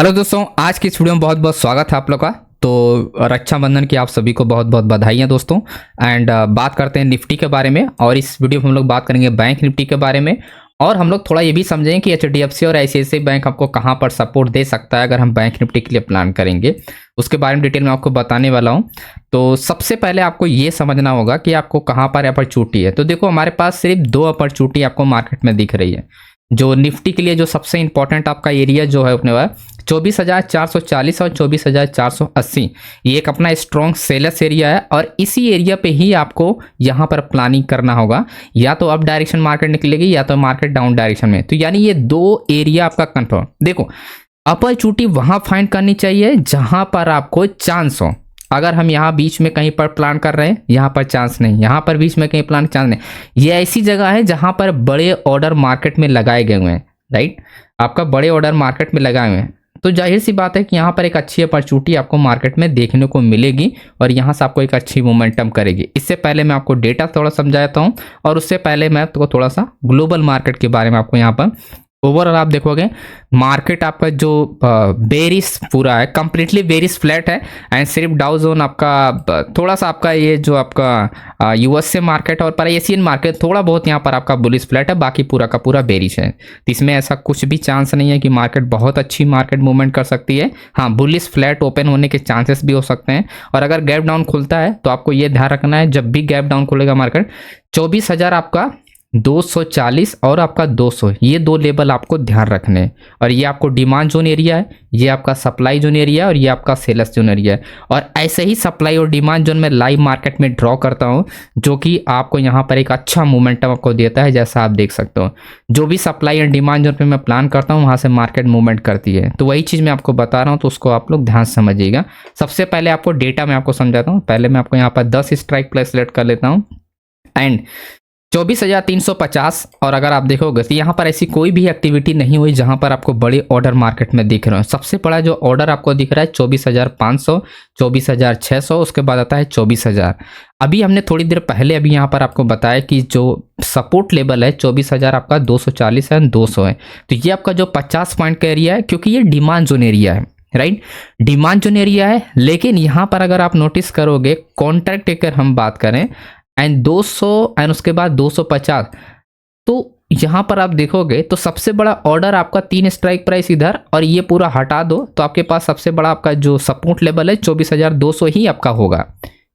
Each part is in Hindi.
हेलो दोस्तों, आज की इस वीडियो में बहुत बहुत स्वागत है आप लोग का। तो रक्षाबंधन की आप सभी को बहुत बहुत बधाइयाँ दोस्तों। एंड बात करते हैं निफ्टी के बारे में, और इस वीडियो में हम लोग बात करेंगे बैंक निफ्टी के बारे में। और हम लोग थोड़ा ये भी समझेंगे कि एचडीएफसी और आईसीआईसीआई बैंक आपको कहाँ पर सपोर्ट दे सकता है अगर हम बैंक निफ्टी के लिए प्लान करेंगे। उसके बारे में डिटेल में आपको बताने वाला हूँ। तो सबसे पहले आपको ये समझना होगा कि आपको कहाँ पर अपॉर्चुनिटी है। तो देखो, हमारे पास सिर्फ दो अपॉर्चुनिटी आपको मार्केट में दिख रही है। जो निफ्टी के लिए जो सबसे इंपॉर्टेंट आपका एरिया जो है अपने पास 24,440 और 24,480, ये एक अपना स्ट्रॉन्ग सेलर्स एरिया है। और इसी एरिया पे ही आपको यहाँ पर प्लानिंग करना होगा। या तो अप डायरेक्शन मार्केट निकलेगी या तो मार्केट डाउन डायरेक्शन में। तो यानी ये दो एरिया आपका कंफर्म। देखो, अपॉर्चुनिटी वहां फाइंड करनी चाहिए जहां पर आपको चांस हो। अगर हम यहाँ बीच में कहीं पर प्लान कर रहे हैं, यहाँ पर चांस नहीं, यहाँ पर बीच में कहीं प्लान चांस नहीं। ये ऐसी जगह है जहां पर बड़े ऑर्डर मार्केट में लगाए गए हुए हैं, राइट। आपका बड़े ऑर्डर मार्केट में लगाए हुए हैं, तो जाहिर सी बात है कि यहाँ पर एक अच्छी अपॉर्चुनिटी आपको मार्केट में देखने को मिलेगी और यहाँ से आपको एक अच्छी मोमेंटम करेगी। इससे पहले मैं आपको डेटा थोड़ा समझाता हूँ, और उससे पहले मैं तो थोड़ा सा ग्लोबल मार्केट के बारे में आपको यहाँ पर ओवरऑल आप देखोगे मार्केट आपका जो बेरिश पूरा है, कंप्लीटली बेरिश फ्लैट है। एंड सिर्फ डाउ जोन आपका थोड़ा सा आपका ये जो आपका यूएसए मार्केट और पर एशियन मार्केट थोड़ा बहुत यहाँ पर आपका बुलिश फ्लैट है, बाकी पूरा का पूरा बेरिश है। तो इसमें ऐसा कुछ भी चांस नहीं है कि मार्केट बहुत अच्छी मार्केट मूवमेंट कर सकती है। हाँ, बुलिश फ्लैट ओपन होने के चांसेस भी हो सकते हैं। और अगर गैप डाउन खुलता है तो आपको ये ध्यान रखना है, जब भी गैप डाउन खुलेगा मार्केट 24,000 आपका 240 और आपका 200, ये दो लेवल आपको ध्यान रखने हैं। और ये आपको डिमांड जोन एरिया है, ये आपका सप्लाई जोन एरिया है, और ये आपका सेल्स जोन एरिया है। और ऐसे ही सप्लाई और डिमांड जोन में लाइव मार्केट में ड्रॉ करता हूँ, जो कि आपको यहाँ पर एक अच्छा मोमेंटम आपको देता है। जैसा आप देख सकते हो, जो भी सप्लाई एंड डिमांड जोन पे मैं प्लान करता हूँ वहाँ से मार्केट मूवमेंट करती है। तो वही चीज़ मैं आपको बता रहा हूँ, तो उसको आप लोग ध्यान समझिएगा। सबसे पहले आपको डेटा मैं आपको समझाता हूँ। पहले मैं आपको यहाँ पर 10 स्ट्राइक प्राइस सेलेक्ट कर लेता हूँ एंड 24,350। और अगर आप देखोगे तो यहाँ पर ऐसी कोई भी एक्टिविटी नहीं हुई जहाँ पर आपको बड़े ऑर्डर मार्केट में दिख रहे हो। सबसे बड़ा जो ऑर्डर आपको दिख रहा है 24,500, 24,600, उसके बाद आता है 24,000। अभी हमने थोड़ी देर पहले अभी यहाँ पर आपको बताया कि जो सपोर्ट लेवल है 24,000 आपका 240 है, 200 है। तो ये आपका जो 50 पॉइंट का एरिया है, क्योंकि ये डिमांड जोन एरिया है, राइट। डिमांड जोन एरिया है, लेकिन यहाँ पर अगर आप नोटिस करोगे कॉन्ट्रैक्ट अगर हम बात करें एंड 200 एंड उसके बाद 250, तो यहाँ पर आप देखोगे तो सबसे बड़ा ऑर्डर आपका 3 स्ट्राइक प्राइस इधर, और ये पूरा हटा दो तो आपके पास सबसे बड़ा आपका जो सपोर्ट लेवल है 24,200 ही आपका होगा।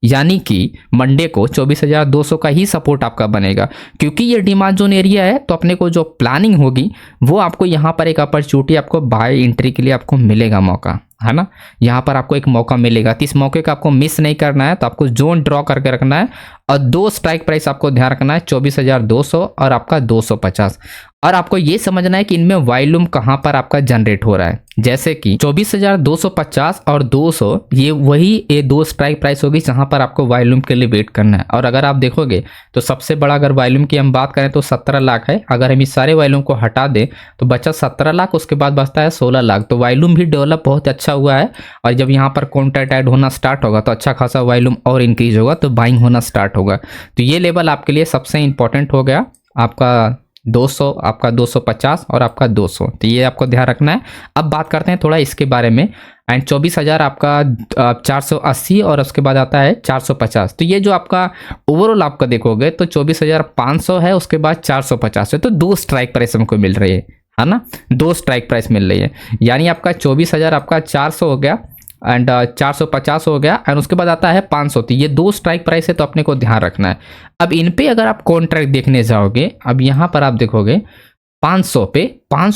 यानी कि मंडे को 24,200 का ही सपोर्ट आपका बनेगा। क्योंकि ये डिमांड जोन एरिया है, तो अपने को जो प्लानिंग होगी वो आपको यहाँ पर एक अपॉर्चुनिटी आपको बाय एंट्री के लिए आपको मिलेगा मौका, है ना। यहाँ पर आपको एक मौका मिलेगा, तो इस मौके का आपको मिस नहीं करना है। तो आपको जोन ड्रॉ करके रखना है, और दो स्ट्राइक प्राइस आपको ध्यान रखना है 24,200 और आपका 250। और आपको ये समझना है कि इनमें वॉल्यूम कहाँ पर आपका जनरेट हो रहा है। जैसे कि 24,250 और 200, ये दो स्ट्राइक प्राइस होगी जहां पर आपको वॉल्यूम के लिए वेट करना है। और अगर आप देखोगे तो सबसे बड़ा अगर वॉल्यूम की हम बात करें तो 17 लाख है। अगर हम इस सारे वॉल्यूम को हटा दें तो बचा 17 लाख, उसके बाद बचता है 16 लाख। तो वॉल्यूम भी डेवलप बहुत अच्छा हुआ है। और जब यहाँ पर कॉन्ट्रैक्ट ऐड होना स्टार्ट होगा तो अच्छा खासा वॉल्यूम और इंक्रीज होगा, तो बाइंग होना स्टार्ट होगा। तो ये लेवल आपके लिए सबसे इंपॉर्टेंट हो गया, आपका 200, आपका 250 और आपका 200। तो ये आपको ध्यान रखना है। अब बात करते हैं थोड़ा इसके बारे में। एंड 24,000 आपका 480 और उसके बाद आता है 450। तो ये जो आपका ओवरऑल आपका देखोगे तो 24,500 है, उसके बाद 450 है। तो दो स्ट्राइक प्राइस हमको मिल रही है ना, दो स्ट्राइक प्राइस मिल रही है। यानी आपका 24,000 आपका 400 हो गया एंड 450 हो गया, एंड उसके बाद आता है 500। तो ये दो स्ट्राइक प्राइस है, तो अपने को ध्यान रखना है। अब इन पे अगर आप कॉन्ट्रैक्ट देखने जाओगे, अब यहाँ पर आप देखोगे 500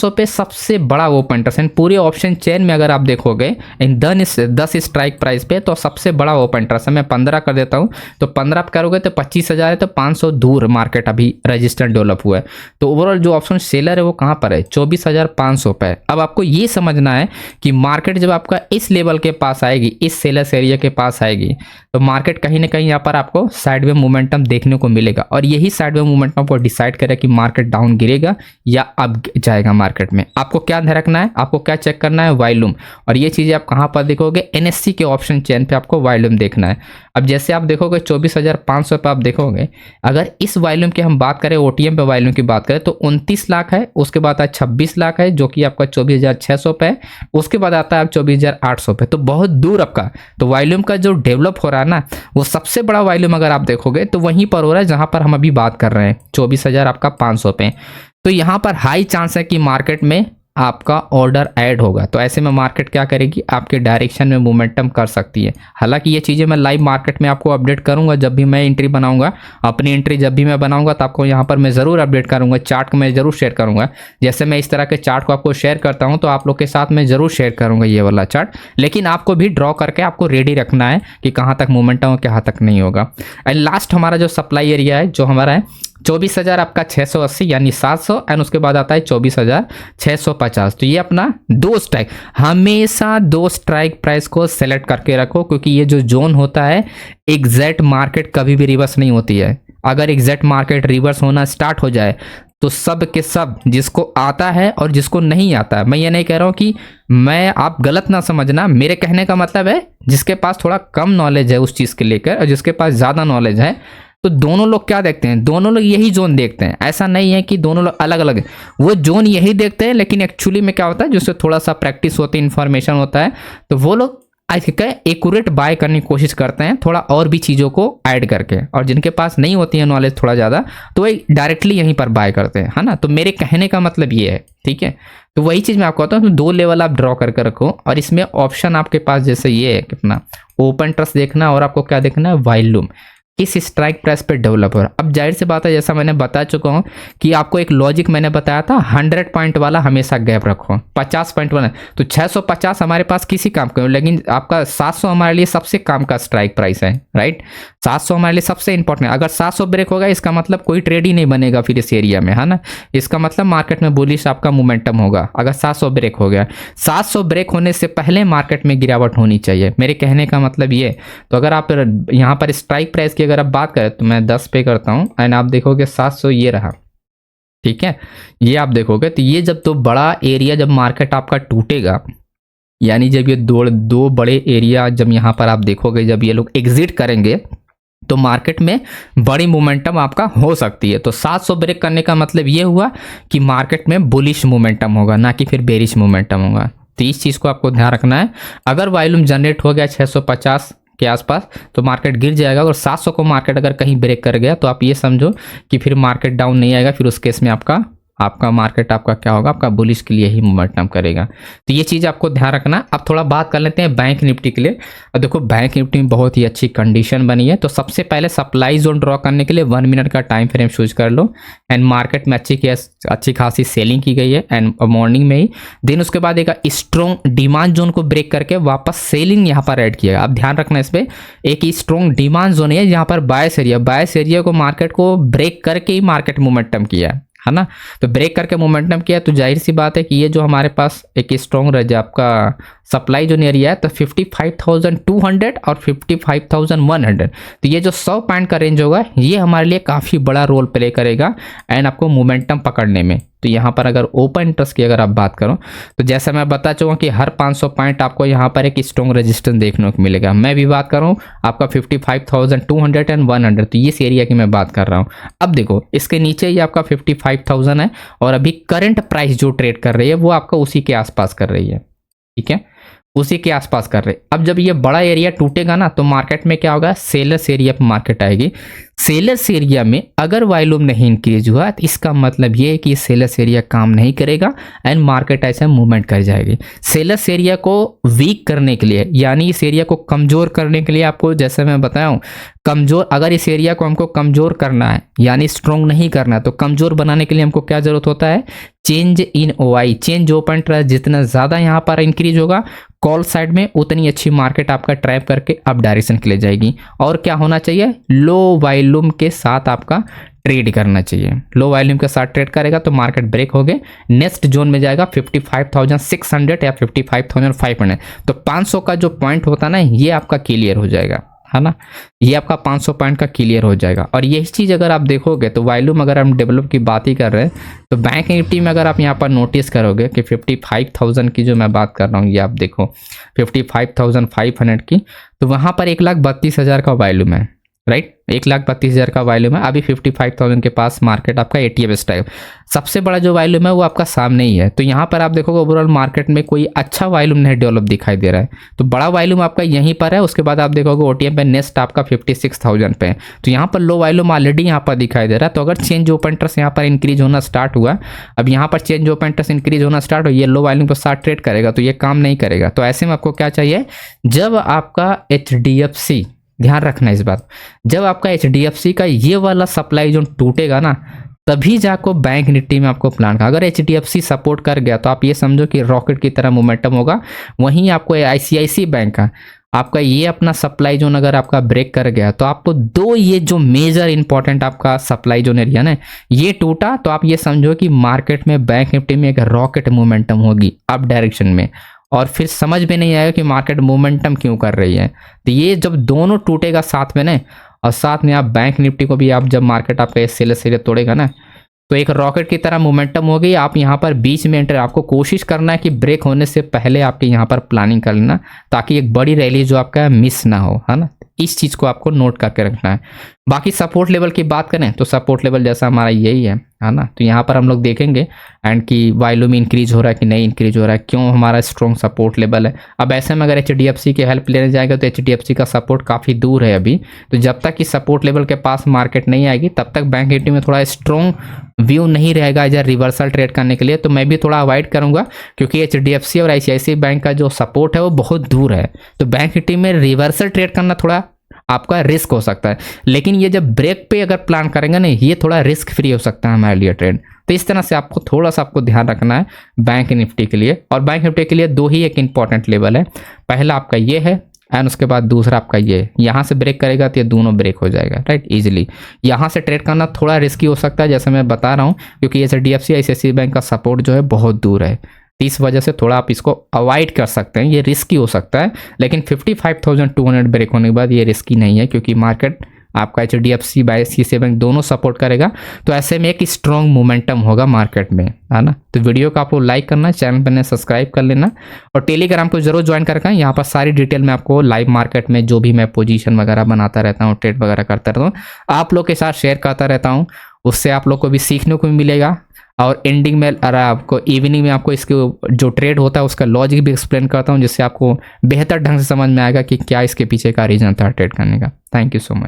पे सबसे बड़ा ओपन इंटरेस्ट पूरे ऑप्शन चेन में अगर आप देखोगे इन 10 स्ट्राइक प्राइस पे, तो सबसे बड़ा ओपन इंटरेस्ट है। मैं 15 कर देता हूँ, तो 15 करोगे तो 25,000 है, तो 500 दूर मार्केट अभी रजिस्टर डेवलप हुआ है। तो ओवरऑल जो ऑप्शन सेलर है वो कहाँ पर है, 24,500 पे। अब आपको ये समझना है कि मार्केट जब आपका इस लेवल के पास आएगी, इस सेलर्स एरिया के पास आएगी, तो मार्केट कहीं ना कहीं यहाँ पर आपको साइडवे मोमेंटम देखने को मिलेगा। और यही साइडवे मोमेंटम आपको डिसाइड करेगा कि मार्केट डाउन गिरेगा या अप जाएगा। आएगा मार्केट में। आपको क्या ध्यान रखना है, आपको क्या चेक करना है, वॉल्यूम। और ये चीज़ें आप कहाँ पर देखोगे, एनएससी के ऑप्शन चेन पे आपको वॉल्यूम देखना है। अब जैसे आप देखोगे 24,500 पे आप देखोगे, अगर इस वॉल्यूम की हम बात करें, ओटीएम पे वॉल्यूम की बात करें तो 29 लाख है, उसके बाद आता है 26 लाख है जो कि आपका 24,600 पे है, उसके बाद आता है 24,800 पे। तो बहुत दूर आपका तो वॉल्यूम का जो डेवलप हो रहा है ना, वो सबसे बड़ा वॉल्यूम अगर आप देखोगे तो वहीं पर हो रहा है जहाँ पर हम अभी बात कर रहे हैं, 24,000 आपका 500 पे। तो यहाँ पर हाई चांस है कि मार्केट में आपका ऑर्डर ऐड होगा। तो ऐसे में मार्केट क्या करेगी, आपके डायरेक्शन में मोमेंटम कर सकती है। हालांकि ये चीज़ें मैं लाइव मार्केट में आपको अपडेट करूंगा जब भी मैं एंट्री बनाऊंगा, अपनी एंट्री जब भी मैं बनाऊंगा तो आपको यहाँ पर मैं ज़रूर अपडेट करूंगा, चार्ट को मैं ज़रूर शेयर करूंगा। जैसे मैं इस तरह के चार्ट को आपको शेयर करता हूँ तो आप लोग के साथ मैं ज़रूर शेयर करूँगा ये वाला चार्ट, लेकिन आपको भी ड्रॉ करके आपको रेडी रखना है कि कहाँ तक मोमेंटम और कहाँ तक नहीं होगा। एंड लास्ट हमारा जो सप्लाई एरिया है जो हमारा है 24,000 आपका 680 यानी 700 एंड उसके बाद आता है 24,650। तो ये अपना दो स्ट्राइक, हमेशा दो स्ट्राइक प्राइस को सेलेक्ट करके रखो, क्योंकि ये जो जोन होता है एग्जैक्ट मार्केट कभी भी रिवर्स नहीं होती है। अगर एग्जैक्ट मार्केट रिवर्स होना स्टार्ट हो जाए तो सब के सब जिसको आता है और जिसको नहीं आता है, मैं ये नहीं कह रहा हूँ कि मैं, आप गलत ना समझना, मेरे कहने का मतलब है जिसके पास थोड़ा कम नॉलेज है उस चीज़ के लेकर और जिसके पास ज़्यादा नॉलेज है, तो दोनों लोग क्या देखते हैं, दोनों लोग यही जोन देखते हैं। ऐसा नहीं है कि दोनों लोग अलग अलग हैं, वो जोन यही देखते हैं, लेकिन एक्चुअली में क्या होता है, जिससे थोड़ा सा प्रैक्टिस होती है, इन्फॉर्मेशन होता है, तो वो लोग एक्यूरेट बाय करने की कोशिश करते हैं थोड़ा और भी चीज़ों को ऐड करके। और जिनके पास नहीं होती है नॉलेज थोड़ा ज़्यादा, तो वो डायरेक्टली यहीं पर बाय करते हैं, है ना। तो मेरे कहने का मतलब ये है, ठीक है। तो वही चीज़ मैं आपको कहता हूँ, तो दो लेवल आप ड्रॉ करके रखो और इसमें ऑप्शन आपके पास जैसे ये है कितना ओपन ट्रस्ट देखना और आपको क्या देखना है, वॉल्यूम किस स्ट्राइक प्राइस पे डेवलप हो रहा है। अब जाहिर सी बात है, जैसा मैंने बता चुका हूँ कि आपको एक लॉजिक मैंने बताया था, 100 पॉइंट वाला हमेशा गैप रखो, 50 पॉइंट वाला। तो 650 हमारे पास किसी काम का, लेकिन आपका 700 हमारे लिए सबसे काम का स्ट्राइक प्राइस है, राइट। 700 हमारे लिए सबसे इंपॉर्टेंट है। अगर 700 ब्रेक होगा इसका मतलब कोई ट्रेड ही नहीं बनेगा फिर इस एरिया में, है ना। इसका मतलब मार्केट में बुलिश आपका मोमेंटम होगा अगर 700 ब्रेक हो गया। 700 ब्रेक होने से पहले मार्केट में गिरावट होनी चाहिए, मेरे कहने का मतलब ये। तो अगर आप यहाँ पर स्ट्राइक प्राइस की अगर आप बात करें तो मैं 10 पे करता हूँ एंड आप देखोगे 700 ये रहा, ठीक है। ये आप देखोगे तो ये जब तो बड़ा एरिया जब मार्केट आपका टूटेगा, यानी जब ये दो बड़े एरिया जब यहाँ पर आप देखोगे जब ये लोग एग्जिट करेंगे तो मार्केट में बड़ी मोमेंटम आपका हो सकती है। तो 700 ब्रेक करने का मतलब ये हुआ कि मार्केट में बुलिश मोमेंटम होगा, ना कि फिर बेरिश मोमेंटम होगा। तो इस चीज़ को आपको ध्यान रखना है। अगर वॉल्यूम जनरेट हो गया 650 के आसपास तो मार्केट गिर जाएगा, और 700 को मार्केट अगर कहीं ब्रेक कर गया तो आप ये समझो कि फिर मार्केट डाउन नहीं आएगा, फिर उस केस में आपका मार्केट आपका क्या होगा, आपका बुलिश के लिए ही मोमेंटम करेगा। तो ये चीज़ आपको ध्यान रखना। अब थोड़ा बात कर लेते हैं बैंक निफ्टी के लिए। और देखो बैंक निफ्टी में बहुत ही अच्छी कंडीशन बनी है। तो सबसे पहले सप्लाई जोन ड्रॉ करने के लिए 1 मिनट का टाइम फ्रेम चूज कर लो एंड मार्केट में अच्छी खासी सेलिंग की गई है एंड मॉर्निंग में ही। देन उसके बाद एक स्ट्रॉन्ग डिमांड जोन को ब्रेक करके वापस सेलिंग यहाँ पर ऐड किया। आप ध्यान रखना इस पर, एक स्ट्रॉन्ग डिमांड जोन है यहाँ पर बायस एरिया को मार्केट को ब्रेक करके ही मार्केट मोमेंटम किया है ना। तो ब्रेक करके मोमेंटम किया तो जाहिर सी बात है कि ये जो हमारे पास एक स्ट्रॉन्ग रह जाए आपका सप्लाई जो एरिया है तो 55,200 और 55,100, तो ये जो 100 पॉइंट का रेंज होगा ये हमारे लिए काफ़ी बड़ा रोल प्ले करेगा एंड आपको मोमेंटम पकड़ने में। तो यहाँ पर अगर ओपन इंटरेस्ट की अगर आप बात करो तो जैसा मैं बता चुका कि हर 500 पॉइंट आपको यहाँ पर एक स्ट्रॉन्ग रेजिस्टेंस देखने को मिलेगा। मैं भी बात कर रहा हूँ आपका 55,200 एंड 100, तो इस एरिया की मैं बात कर रहा हूँ। अब देखो इसके नीचे ही आपका 55,000 है और अभी करंट प्राइस जो ट्रेड कर रही है वो आपका उसी के आसपास कर रही है, ठीक है, उसी के आसपास कर रहे। अब जब ये बड़ा एरिया टूटेगा ना तो मार्केट में क्या होगा, सेलर्स एरिया पर मार्केट आएगी। सेलर्स एरिया में अगर वॉल्यूम नहीं इंक्रीज हुआ तो इसका मतलब ये है कि सेलर्स एरिया काम नहीं करेगा एंड मार्केट ऐसे मूवमेंट कर जाएगी। सेलर्स एरिया को वीक करने के लिए, यानी इस एरिया को कमज़ोर करने के लिए आपको, जैसे मैं बताया हूँ, कमज़ोर, अगर इस एरिया को हमको कमज़ोर करना है यानी स्ट्रॉन्ग नहीं करना है तो कमज़ोर बनाने के लिए हमको क्या ज़रूरत होता है, change in OI, change open interest जितना ज़्यादा यहाँ पर इंक्रीज होगा कॉल साइड में उतनी अच्छी मार्केट आपका ट्रैप करके अप डायरेक्शन के लिए जाएगी। और क्या होना चाहिए, लो वॉल्यूम के साथ आपका ट्रेड करना चाहिए। लो वॉल्यूम के साथ ट्रेड करेगा तो मार्केट ब्रेक हो गए, नेक्स्ट जोन में जाएगा 55,600 या 55,500। तो 500 का जो पॉइंट होता ना ये आपका क्लियर हो जाएगा, है ना। ये आपका 500 पॉइंट का क्लियर हो जाएगा। और यही चीज़ अगर आप देखोगे तो वॉल्यूम अगर हम डेवलप की बात ही कर रहे हैं तो बैंक निफ्टी में अगर आप यहाँ पर नोटिस करोगे कि 55,000 की जो मैं बात कर रहा हूँ, ये आप देखो 55,500 की, तो वहाँ पर 1,32,000 का वॉल्यूम है, राइट। 1,32,000 का वॉल्यूम है। अभी 55,000 के पास मार्केट आपका ATM स्टॉक, सबसे बड़ा जो वॉल्यूम है वो आपका सामने ही है। तो यहाँ पर आप देखोगे ओवरऑल मार्केट में कोई अच्छा वॉल्यूम नहीं डेवलप दिखाई दे रहा है, तो बड़ा वॉल्यूम आपका यहीं पर है। उसके बाद आप देखोगे OTM पे नेक्स्ट आपका 56,000 पे है, तो यहाँ पर लो वॉल्यूम ऑलरेडी यहाँ पर दिखाई दे रहा है। तो अगर चेंज ओपन इंटरेस्ट यहाँ पर इंक्रीज होना स्टार्ट हुआ, अब यहाँ पर चेंज ओपन इंटरेस्ट इंक्रीज होना स्टार्ट हो, ये लो वॉल्यूम पर साथ ट्रेड करेगा तो ये काम नहीं करेगा। तो ऐसे में आपको क्या चाहिए, जब आपका HDFC, ध्यान रखना इस बात, जब आपका HDFC का ये वाला सप्लाई जोन टूटेगा ना, तभी जाको बैंक निफ्टी में आपको प्लान का, अगर HDFC सपोर्ट कर गया तो आप ये समझो कि रॉकेट की तरह मोमेंटम होगा। वहीं आपको ICICI बैंक का आपका ये अपना सप्लाई जोन अगर आपका ब्रेक कर गया तो आपको दो ये जो मेजर इंपॉर्टेंट आपका सप्लाई जोन एरिया ना, ये टूटा तो आप ये समझो कि मार्केट में बैंक निफ्टी में एक रॉकेट मोमेंटम होगी अप डायरेक्शन में, और फिर समझ में नहीं आएगा कि मार्केट मोमेंटम क्यों कर रही है। तो ये जब दोनों टूटेगा साथ में ना, और साथ में आप बैंक निफ्टी को भी आप जब मार्केट आपका सिरे तोड़ेगा ना, तो एक रॉकेट की तरह मोमेंटम होगी। आप यहाँ पर बीच में एंटर, आपको कोशिश करना है कि ब्रेक होने से पहले आपके यहाँ पर प्लानिंग कर लेना, ताकि एक बड़ी रैली जो आपका मिस ना हो, है ना। इस चीज़ को आपको नोट करके रखना है। बाकी सपोर्ट लेवल की बात करें तो सपोर्ट लेवल जैसा हमारा यही है ना। तो यहाँ पर हम लोग देखेंगे एंड कि वॉल्यूम इंक्रीज हो रहा है कि नहीं इंक्रीज हो रहा है, क्यों हमारा स्ट्रॉन्ग सपोर्ट लेवल है। अब ऐसे में अगर HDFC की हेल्प लेने जाएगा तो HDFC का सपोर्ट काफ़ी दूर है अभी, तो जब तक कि सपोर्ट लेवल के पास मार्केट नहीं आएगी तब तक बैंक निफ्टी में थोड़ा स्ट्रॉन्ग व्यू नहीं रहेगा एज रिवर्सल ट्रेड करने के लिए। तो मैं भी थोड़ा अवॉइड करूंगा, क्योंकि HDFC और ICICI बैंक का जो सपोर्ट है वो बहुत दूर है, तो बैंक निफ्टी में रिवर्सल ट्रेड करना थोड़ा आपका रिस्क हो सकता है। लेकिन ये जब ब्रेक पे अगर प्लान करेंगे ना, ये थोड़ा रिस्क फ्री हो सकता है हमारे लिए ट्रेड। तो इस तरह से आपको थोड़ा सा आपको ध्यान रखना है बैंक निफ्टी के लिए। और बैंक निफ्टी के लिए दो ही एक इंपॉर्टेंट लेवल है, पहला आपका ये है एंड उसके बाद दूसरा आपका ये, यहाँ से ब्रेक करेगा तो ये दोनों ब्रेक हो जाएगा, राइट, इजीली। यहाँ से ट्रेड करना थोड़ा रिस्की हो सकता है जैसे मैं बता रहा हूँ, क्योंकि HDFC ICICI बैंक का सपोर्ट जो है बहुत दूर है, इस वजह से थोड़ा आप इसको अवॉइड कर सकते हैं। ये रिस्की हो सकता है, लेकिन 55,200 ब्रेक होने के बाद ये रिस्की नहीं है, क्योंकि मार्केट आपका HDFC ICICI बैंक दोनों सपोर्ट करेगा। तो ऐसे में एक स्ट्रॉन्ग मोमेंटम होगा मार्केट में, है ना। तो वीडियो को आपको लाइक करना, चैनल पर सब्सक्राइब कर लेना, और टेलीग्राम को जरूर ज्वाइन कर रखना। यहाँ पर सारी डिटेल में आपको लाइव मार्केट में जो भी मैं पोजीशन वगैरह बनाता रहता हूँ, ट्रेड वगैरह करता रहता हूँ, आप लोग के साथ शेयर करता रहता हूँ। उससे आप लोग को भी सीखने को मिलेगा, और एंडिंग में आपको इवनिंग में आपको इसके जो ट्रेड होता है उसका लॉजिक भी एक्सप्लेन करता हूँ, जिससे आपको बेहतर ढंग से समझ में आएगा कि क्या इसके पीछे का रीजन था ट्रेड करने का। Thank you so much.